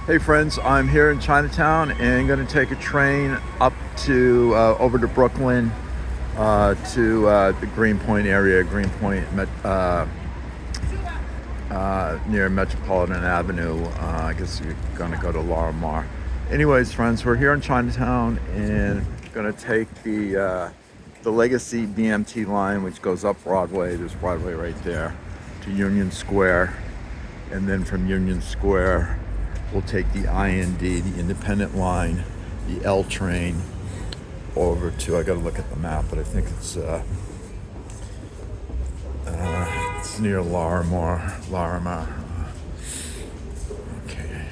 Hey friends, I'm here in Chinatown and going to take a train up to over to Brooklyn to the Greenpoint area, near Metropolitan Avenue. I guess you're going to go to Larimar. Anyways, friends, we're here in Chinatown and going to take the Legacy BMT line, which goes up Broadway. There's Broadway right there to Union Square, and then from Union Square we'll take the IND, the Independent line, the L train over to, I gotta look at the map, but I think it's near Larimar. Okay.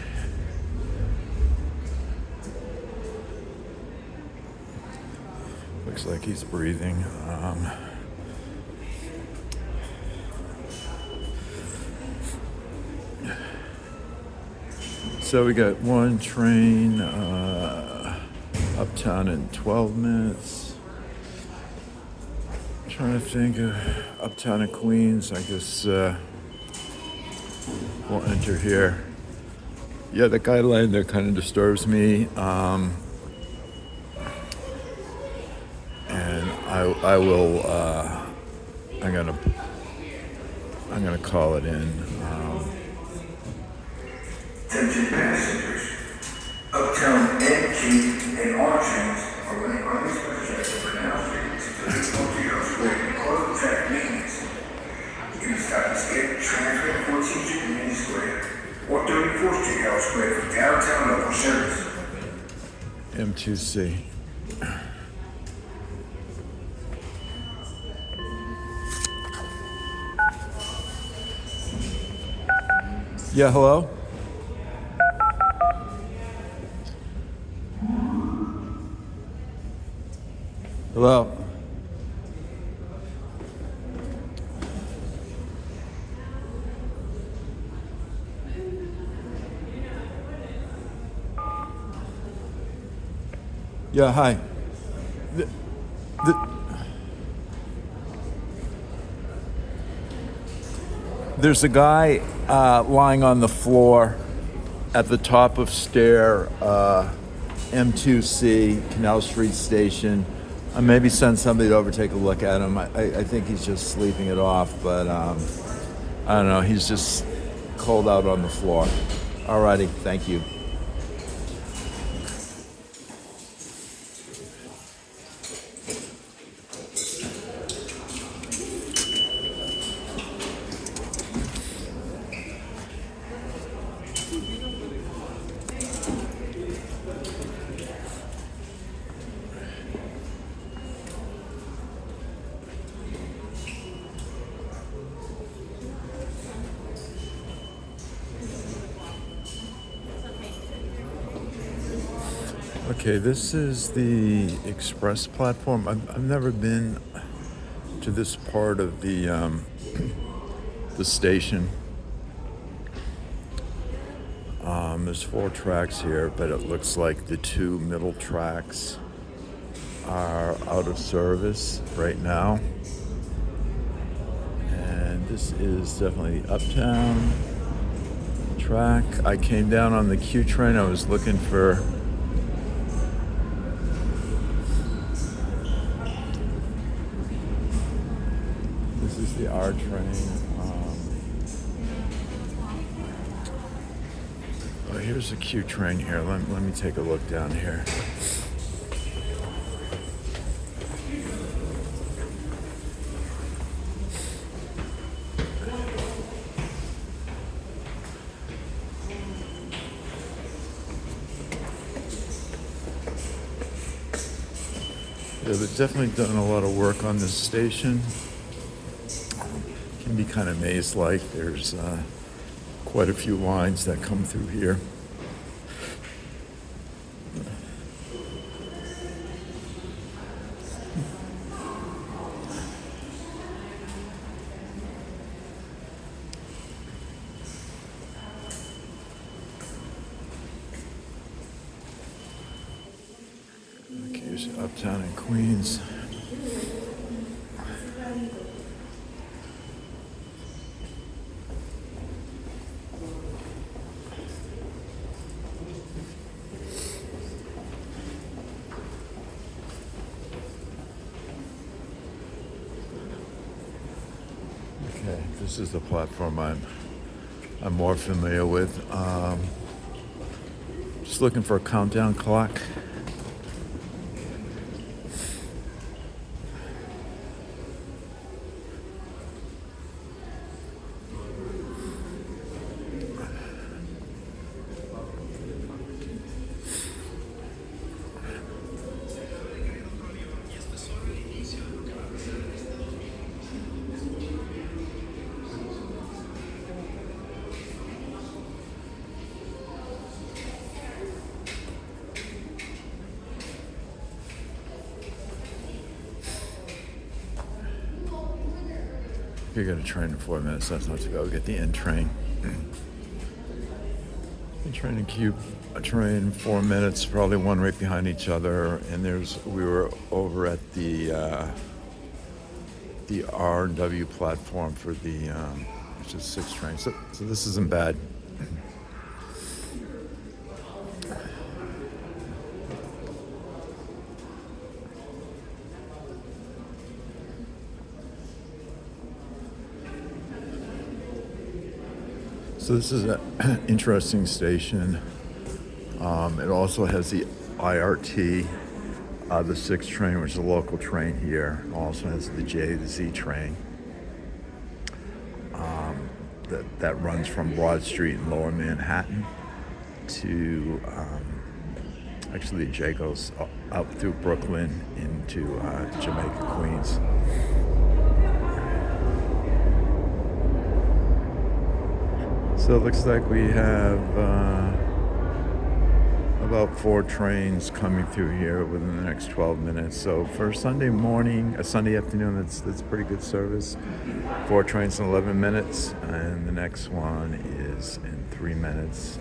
Looks like he's breathing. So we got one train uptown in 12 minutes. I'm trying to think of uptown in Queens. I guess we'll enter here. Yeah, the guideline there kind of disturbs me. And I will. I'm gonna call it in. Attention passengers, Uptown NG and R trains are running on this project for now streets to the Tokyo Square and close track maintenance. You can stop and skip transfer at 14th Street Union Square or 34th Street House Square for downtown local service. M2C. Yeah, hello? Hello? Yeah, hi. There's a guy lying on the floor at the top of stair M2C, Canal Street Station. Maybe send somebody over to take a look at him. I think he's just sleeping it off, but I don't know. He's just cold out on the floor. Alrighty, thank you. Okay, this is the express platform. I've never been to this part of the station. There's 4 tracks here, but it looks like the 2 middle tracks are out of service right now. And this is definitely the Uptown track. I came down on the Q train. I was looking for the R train. Here's a Q train here. Let me take a look down here. Yeah, they've definitely done a lot of work on this station. Can be kind of maze-like. There's quite a few lines that come through here. Okay, here's Uptown in Queens. This is the platform I'm more familiar with. Just looking for a countdown clock. You're gonna train in 4 minutes. That's not to go get the N train. The train and cube. A train 4 minutes, probably one right behind each other. And we were over at the R and W platform for the which is 6 trains. So this isn't bad. So this is an interesting station. It also has the IRT, the 6 train, which is a local train here. It also has the J to Z train that runs from Broad Street in Lower Manhattan to, actually the J goes out through Brooklyn into Jamaica, Queens. So it looks like we have about 4 trains coming through here within the next 12 minutes. So for a Sunday morning, a Sunday afternoon, that's pretty good service. 4 trains in 11 minutes, and the next one is in 3 minutes.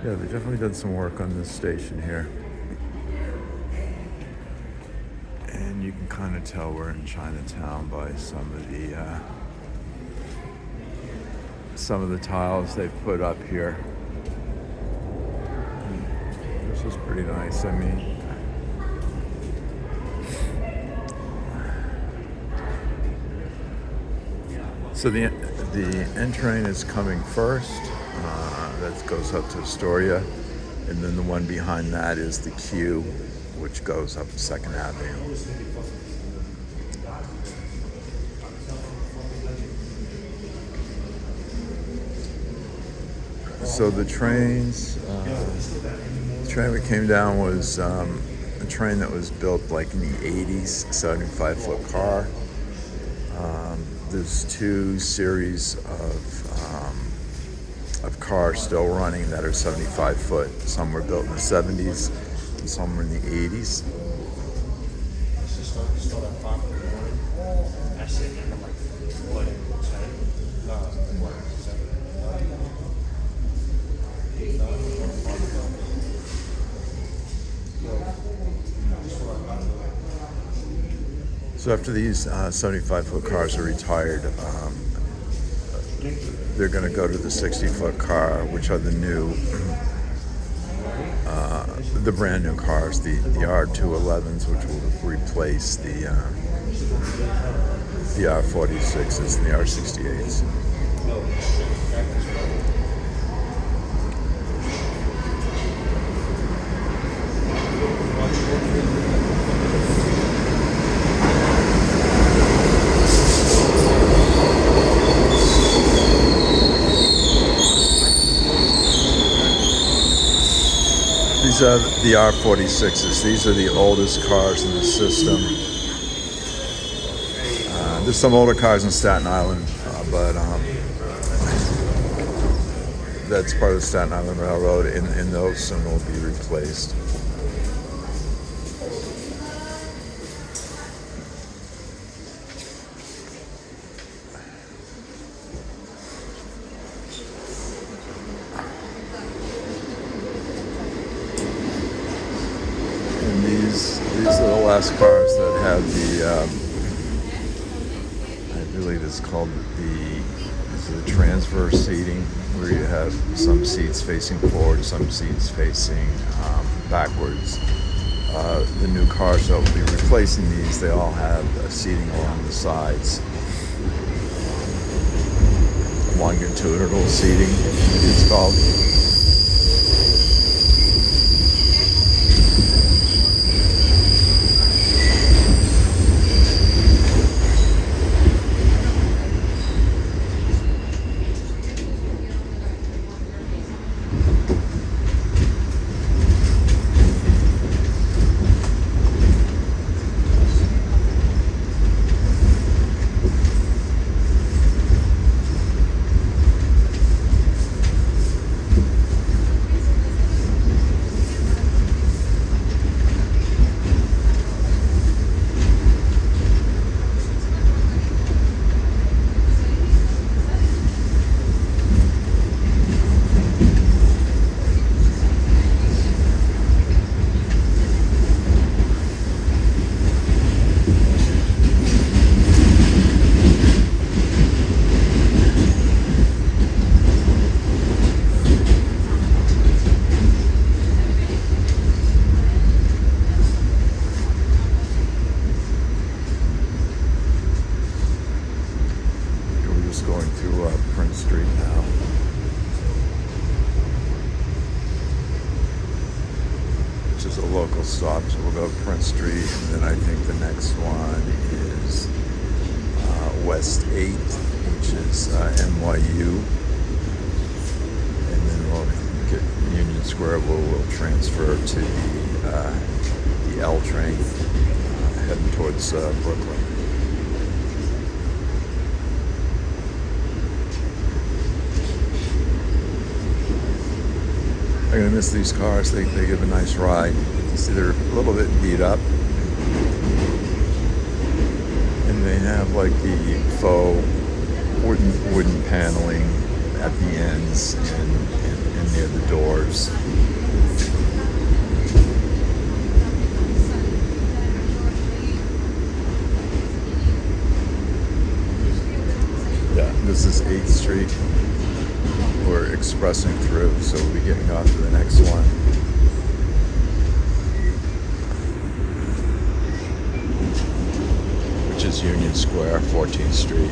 Yeah, they've definitely done some work on this station here. And you can kind of tell we're in Chinatown by some of the tiles they've put up here. This is pretty nice. I mean, so the N train is coming first. That goes up to Astoria, and then the one behind that is the Q, which goes up 2nd Avenue. So the trains, the train we came down was a train that was built like in the 80s, 75-foot car. There's 2 series of cars still running that are 75 foot. Some were built in the 70s and some were in the 80s. So after these 75-foot cars are retired, they're going to go to the 60-foot car, which are the new, the brand new cars, the R211s, which will replace the R46s and the R68s. These are the R46s. These are the oldest cars in the system. There's some older cars in Staten Island, but that's part of the Staten Island Railroad, and those soon will be replaced. These are the last cars that have the, I believe it's called the transverse seating, where you have some seats facing forward, some seats facing backwards. the new cars that will be replacing these, they all have seating along the sides. Longitudinal seating, it's called. Going through Prince Street now. Which is a local stop, so we'll go to Prince Street, and then I think the next one is West 8, which is NYU, and then we'll get Union Square. We'll transfer to the L train heading towards Brooklyn. I'm gonna miss these cars. They give a nice ride. You see, they're a little bit beat up, and they have like the faux wooden paneling at the ends and near the doors. Yeah, this is 8th Street. We're expressing through, so we'll be getting off to the next one. Which is Union Square, 14th Street.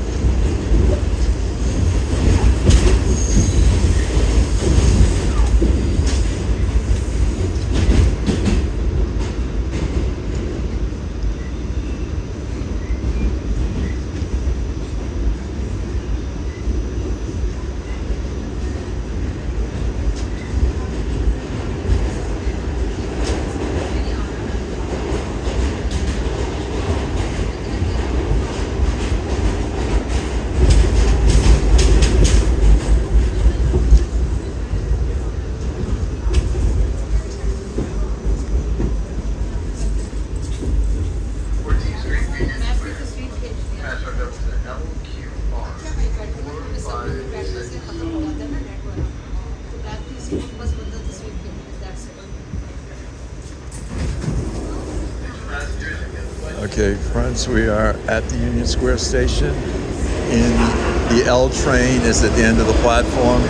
Okay, friends, we are at the Union Square station, and the L train is at the end of the platform.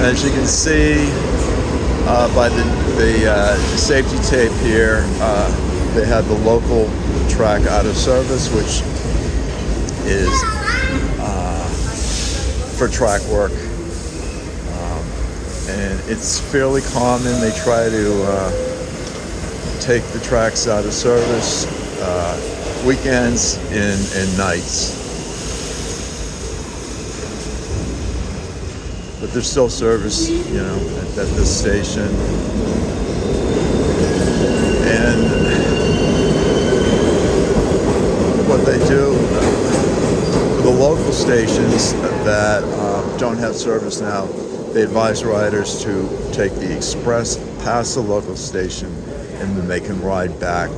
As you can see by the safety tape here, they have the local track out of service, which is for track work. And it's fairly common. They try to take the tracks out of service weekends and nights. But there's still service, you know, at this station. And what they do for the local stations that don't have service now, they advise riders to take the express past the local station, and then they can ride back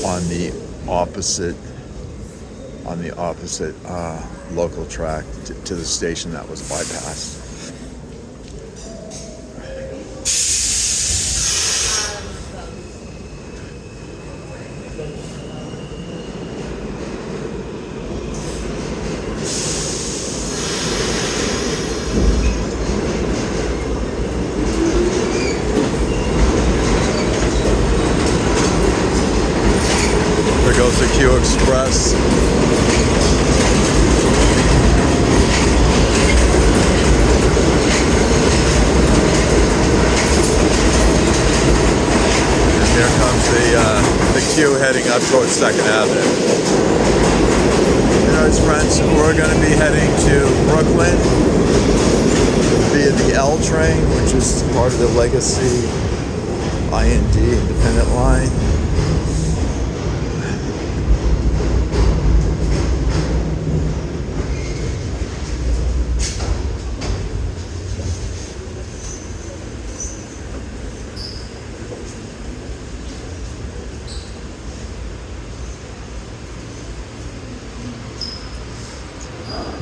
on the opposite local track to the station that was bypassed. up towards 2nd Avenue. Anyways, friends, we're going to be heading to Brooklyn via the L train, which is part of the Legacy IND Independent Line.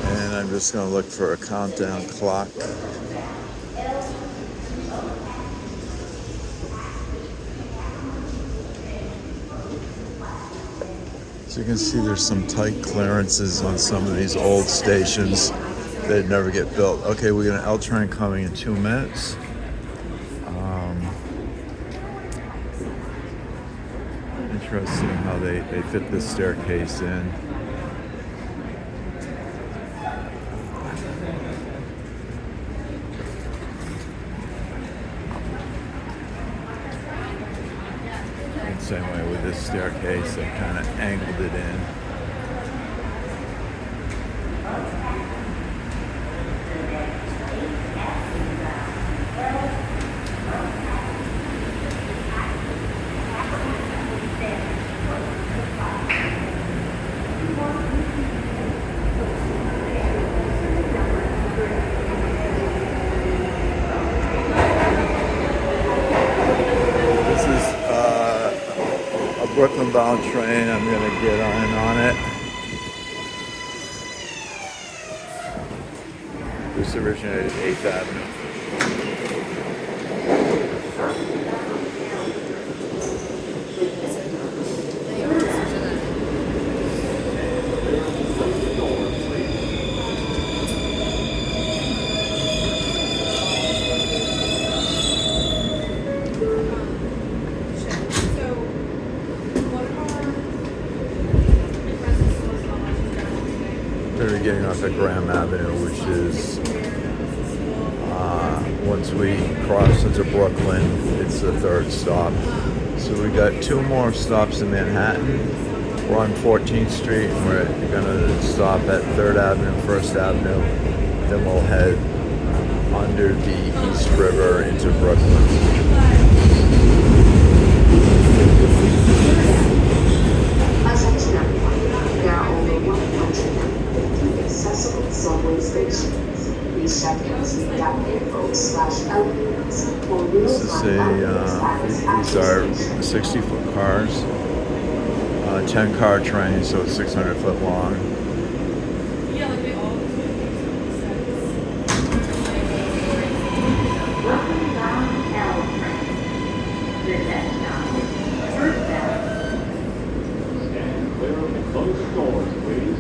And I'm just going to look for a countdown clock. So you can see there's some tight clearances on some of these old stations that never get built. Okay, we got an L train coming in 2 minutes. Interesting how they fit this staircase in. Same way with this staircase, they kind of angled it in. This is a Brooklyn-bound train. I'm going to get on it. This originated 8th Avenue. We're getting off at Graham Avenue, which is, once we cross into Brooklyn, it's the 3rd stop. So we got 2 more stops in Manhattan. We're on 14th Street, and we're going to stop at 3rd Avenue, 1st Avenue. Then we'll head under the East River into Brooklyn. Accessible subway stations. These sections need .info/elements or This is these are 60-foot cars, 10-car train, so it's 600 foot long. Close the doors, please.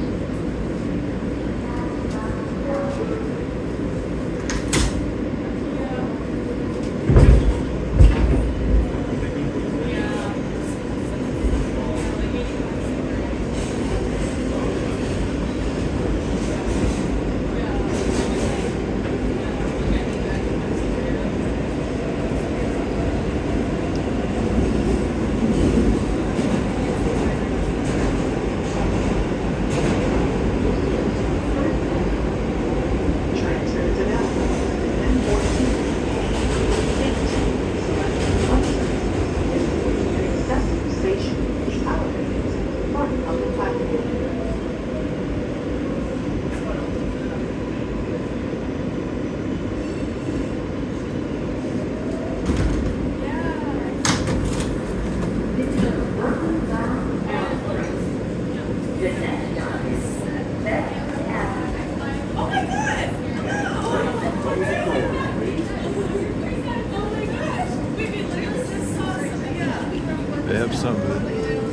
They have some of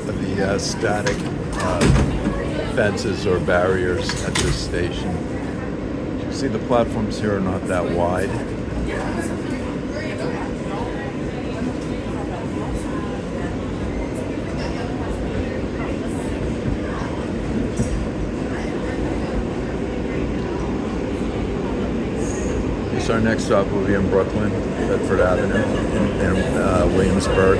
the static fences or barriers at this station. You see the platforms here are not that wide. So our next stop will be in Brooklyn, Bedford Avenue, in Williamsburg.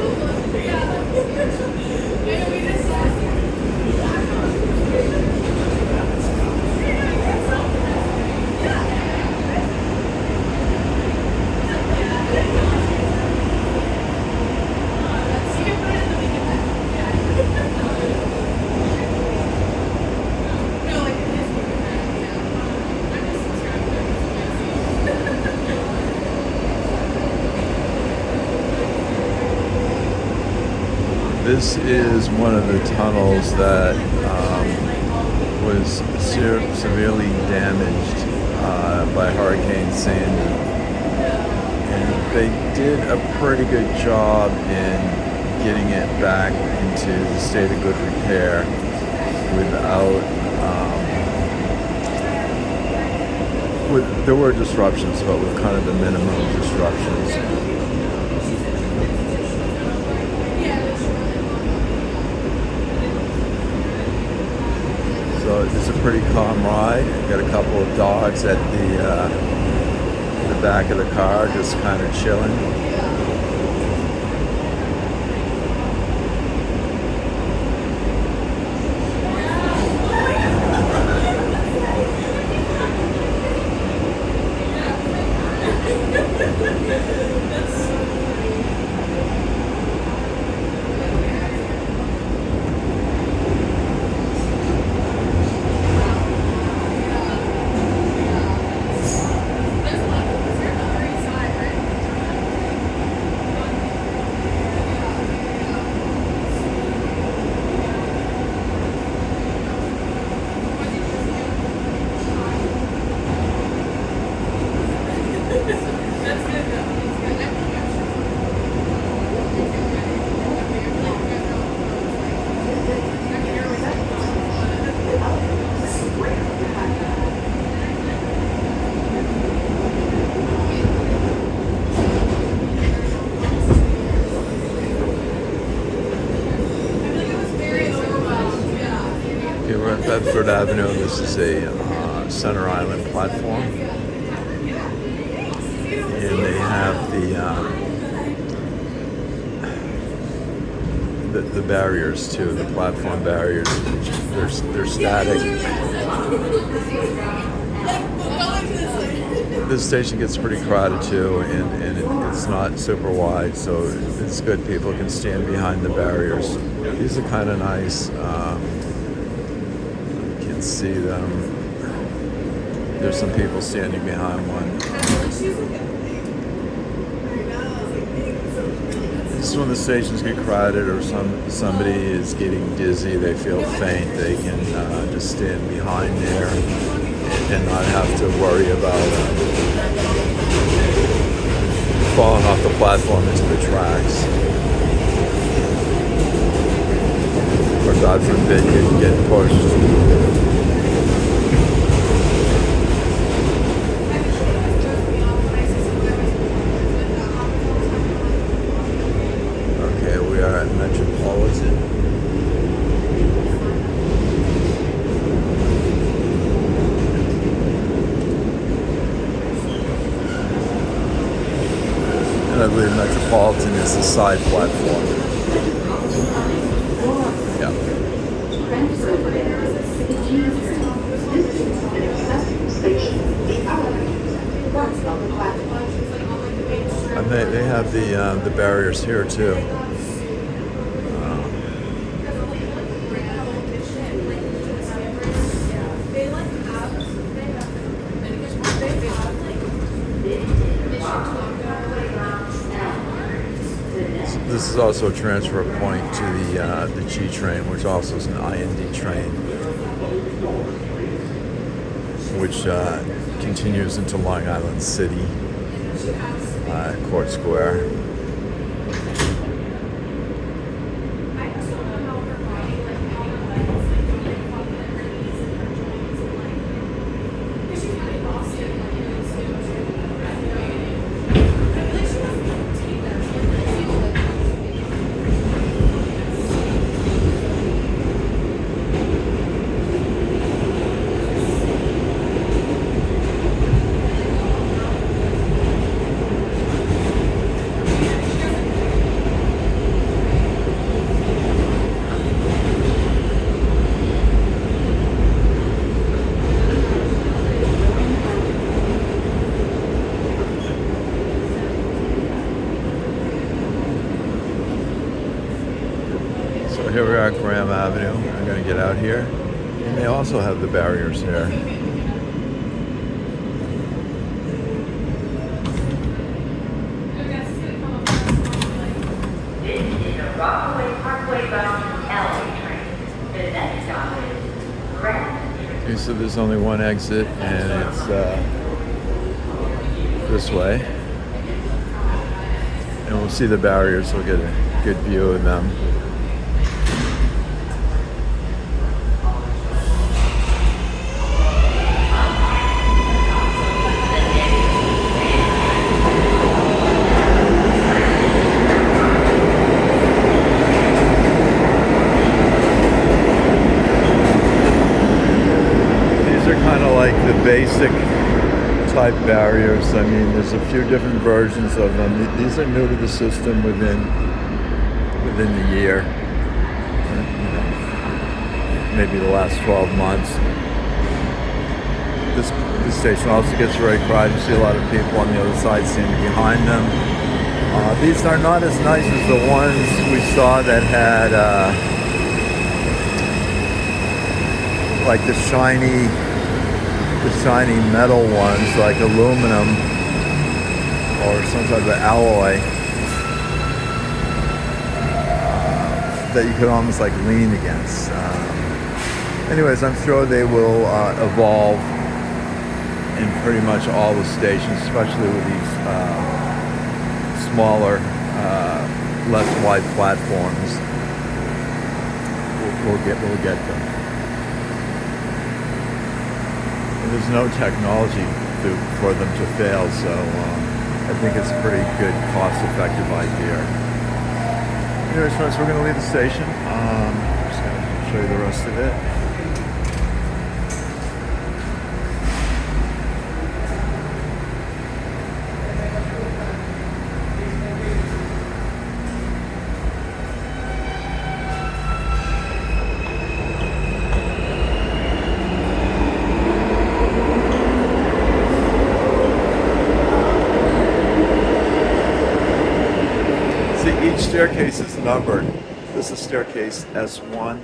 This is one of the tunnels that was severely damaged by Hurricane Sandy. And they did a pretty good job in getting it back into the state of good repair without there were disruptions, but with kind of the minimum disruptions. So it's a pretty calm ride. Got a couple of dogs at the back of the car, just kind of chilling. We're at Bedford Avenue. This is a Center Island platform, and they have the barriers too, the platform barriers. They're static. This station gets pretty crowded too, and it's not super wide, so it's good. People can stand behind the barriers. These are kind of nice. See them. There's some people standing behind one. This is when the stations get crowded, or somebody is getting dizzy, they feel faint, they can just stand behind there and not have to worry about falling off the platform into the tracks. Or God forbid you get pushed. Metropolitan. And I believe Metropolitan is the side platform. Yeah. And they have the barriers here too. This is also a transfer point to the G train, which also is an IND train, which continues into Long Island City, Court Square. Here we are at Graham Avenue. I'm going to get out here. And they also have the barriers here. Rockaway Park Northway bound LA train. The next stop is Grand. Okay, so there's only one exit, and it's this way. And we'll see the barriers, we'll get a good view of them. These are kind of like the basic type barriers. I mean, there's a few different versions of them. These are new to the system within the year, maybe the last 12 months. This station also gets very crowded. You see a lot of people on the other side standing behind them. These are not as nice as the ones we saw that had like the shiny metal ones, like aluminum or some type of alloy that you could almost like lean against. Anyways, I'm sure they will evolve in pretty much all the stations, especially with these smaller, less wide platforms. We'll get them. There's no technology for them to fail, so I think it's a pretty good, cost-effective idea. Anyways, friends, we're going to leave the station. Just going to show you the rest of it. Each staircase is numbered. This is staircase S1,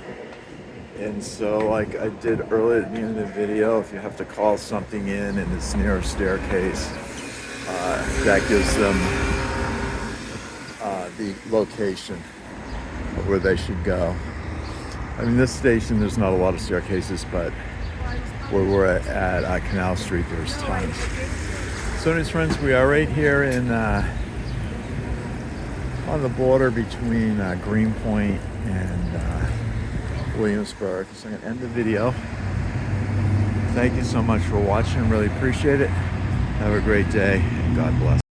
and so like I did earlier at the end of the video, if you have to call something in and it's near a staircase, that gives them the location of where they should go. I mean, this station, there's not a lot of staircases, but where we're at Canal Street, there's tons. So anyways, friends, we are right here in on the border between Greenpoint and Williamsburg. So I'm going to end the video. Thank you so much for watching. Really appreciate it. Have a great day. God bless.